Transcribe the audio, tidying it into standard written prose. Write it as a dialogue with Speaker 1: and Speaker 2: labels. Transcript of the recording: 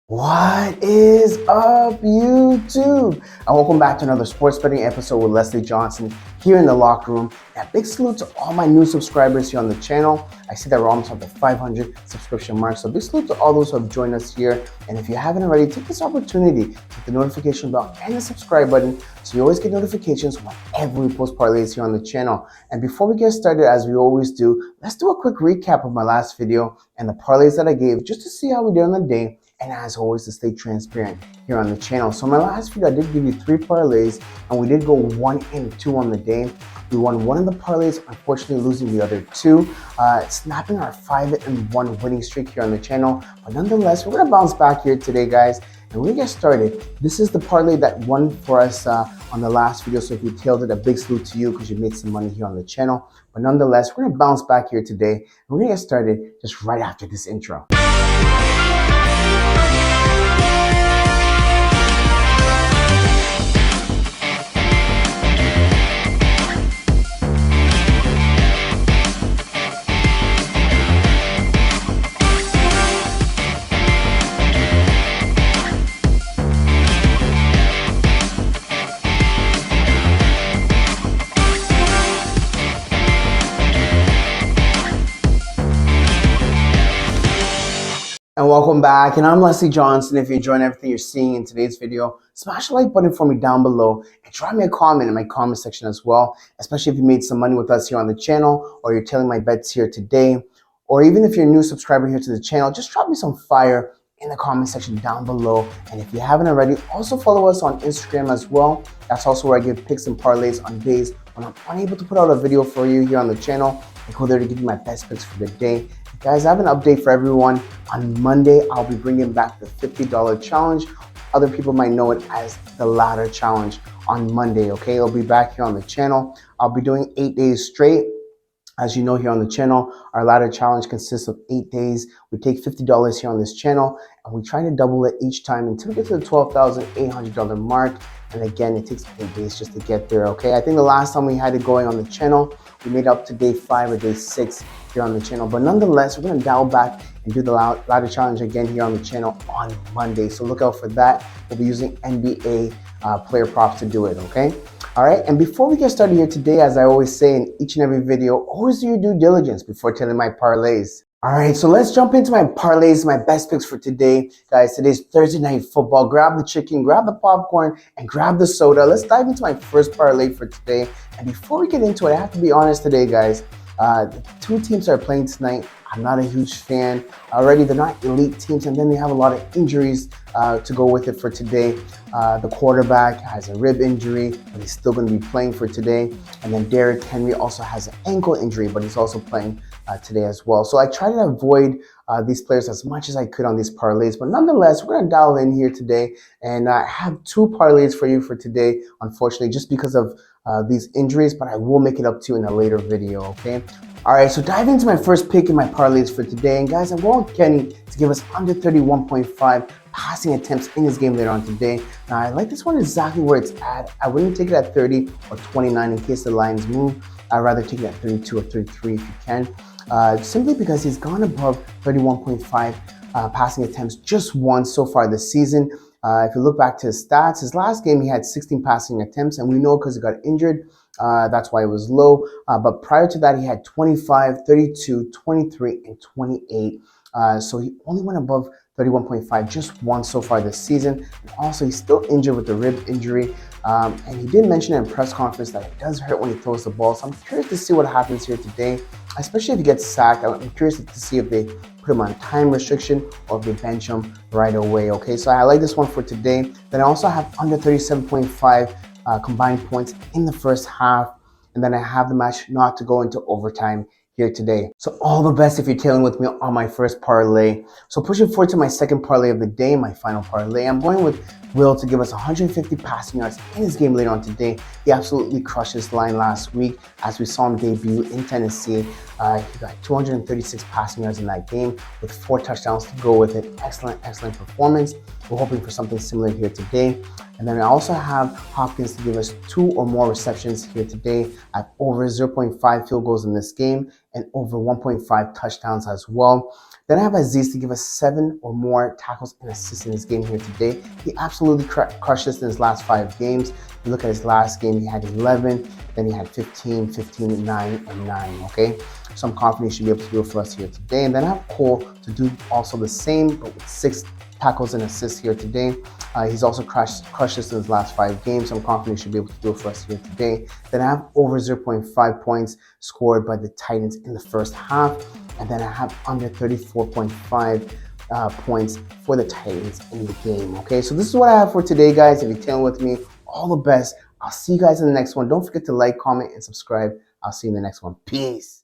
Speaker 1: What is up, YouTube? And welcome back to another sports betting episode with Leslie Johnson here in the locker room. And a big salute to all my new subscribers here on the channel. I see that we're almost at the 500 subscription mark. So big salute to all those who have joined us here. And if you haven't already, take this opportunity to hit the notification bell and the subscribe button so you always get notifications whenever we post parlays here on the channel. And before we get started, as we always do, let's do a quick recap of my last video and the parlays that I gave just to see how we did on the day. And as always, to stay transparent here on the channel. So in my last video, I did give you 3 parlays, and we did go 1 and 2 on the day. We won 1 of the parlays, unfortunately losing the other 2, snapping our 5-1 winning streak here on the channel. But nonetheless, we're gonna bounce back here today, guys. And when we get started, this is the parlay that won for us on the last video. So if you tailed it, a big salute to you because you made some money here on the channel. But nonetheless, we're gonna bounce back here today. And we're gonna get started just right after this intro. And welcome back, and I'm Leslie Johnson. If you're enjoying everything you're seeing in today's video, smash the like button for me down below and drop me a comment in my comment section as well, especially if you made some money with us here on the channel or you're tailing my bets here today, or even if you're a new subscriber here to the channel, just drop me some fire in the comment section down below. And if you haven't already, also follow us on Instagram as well. That's also where I give picks and parlays on days when I'm unable to put out a video for you here on the channel. I go there to give you my best picks for the day. Guys, I have an update for everyone. On Monday, I'll be bringing back the $50 challenge. Other people might know it as the ladder challenge on Monday, okay? It'll be back here on the channel. I'll be doing 8 days straight. As you know, here on the channel, our ladder challenge consists of 8 days. We take $50 here on this channel, and we try to double it each time until we get to the $12,800 mark. And again, it takes 8 days just to get there, okay? I think the last time we had it going on the channel, we made up to day 5 or day 6 here on the channel. But nonetheless, we're gonna dial back and do the ladder challenge again here on the channel on Monday. So look out for that. We'll be using NBA player props to do it, okay? All right, and before we get started here today, as I always say in each and every video, always do your due diligence before telling my parlays. All right, so let's jump into my parlays, my best picks for today. Guys, today's Thursday night football. Grab the chicken, grab the popcorn, and grab the soda. Let's dive into my first parlay for today. And before we get into it, I have to be honest today, guys. The 2 teams that are playing tonight, I'm not a huge fan. Already, they're not elite teams, and then they have a lot of injuries to go with it for today. The quarterback has a rib injury, but he's still going to be playing for today. And then Derrick Henry also has an ankle injury, but he's also playing today as well. So I try to avoid these players as much as I could on these parlays. But nonetheless, we're going to dial in here today. And I have 2 parlays for you for today, unfortunately, just because of these injuries, but I will make it up to you in a later video, okay? All right, so dive into my first pick in my parlays for today. And guys, I'm going with Kenny to give us under 31.5 passing attempts in this game later on today. Now, I like this one exactly where it's at. I wouldn't take it at 30 or 29 in case the lines move. I'd rather take it at 32 or 33 if you can. Simply because he's gone above 31.5 passing attempts just once so far this season. If you look back to his stats, his last game he had 16 passing attempts, and we know because he got injured, that's why it was low. But prior to that, he had 25, 32, 23, and 28. So he only went above 31.5 just once so far this season. And also, he's still injured with the rib injury. And he did mention in a press conference that it does hurt when he throws the ball. So I'm curious to see what happens here today, especially if he gets sacked. I'm curious to see if they put him on time restriction or if they bench him right away, okay? So I like this one for today. Then I also have under 37.5 combined points in the first half. And then I have the match not to go into overtime here today. So all the best if you're tailing with me on my first parlay. So pushing forward to my second parlay of the day, my final parlay, I'm going with Will to give us 150 passing yards in his game later on today. He absolutely crushed his line last week as we saw him debut in Tennessee. He got 236 passing yards in that game with 4 touchdowns to go with it. Excellent performance. We're hoping for something similar here today. And then I also have Hopkins to give us 2 or more receptions here today at over 0.5 field goals in this game. and over 1.5 touchdowns as well. Then I have Aziz to give us 7 or more tackles and assists in this game here today. He absolutely crushed this in his last 5 games. You look at his last game, he had 11, then he had 15, 15, 9, and 9, okay? So I'm confident he should be able to do it for us here today. And then I have Cole to do also the same, but with 6 tackles and assists here today. He's also crushed this in his last 5 games, so I'm confident he should be able to do it for us here today. Then I have over 0.5 points scored by the Titans in the first half, and then I have under 34.5 points for the Titans in the game. Okay, so this is what I have for today, guys. If you're tailing with me, all the best. I'll see you guys in the next one. Don't forget to like, comment, and subscribe. I'll see you in the next one. Peace.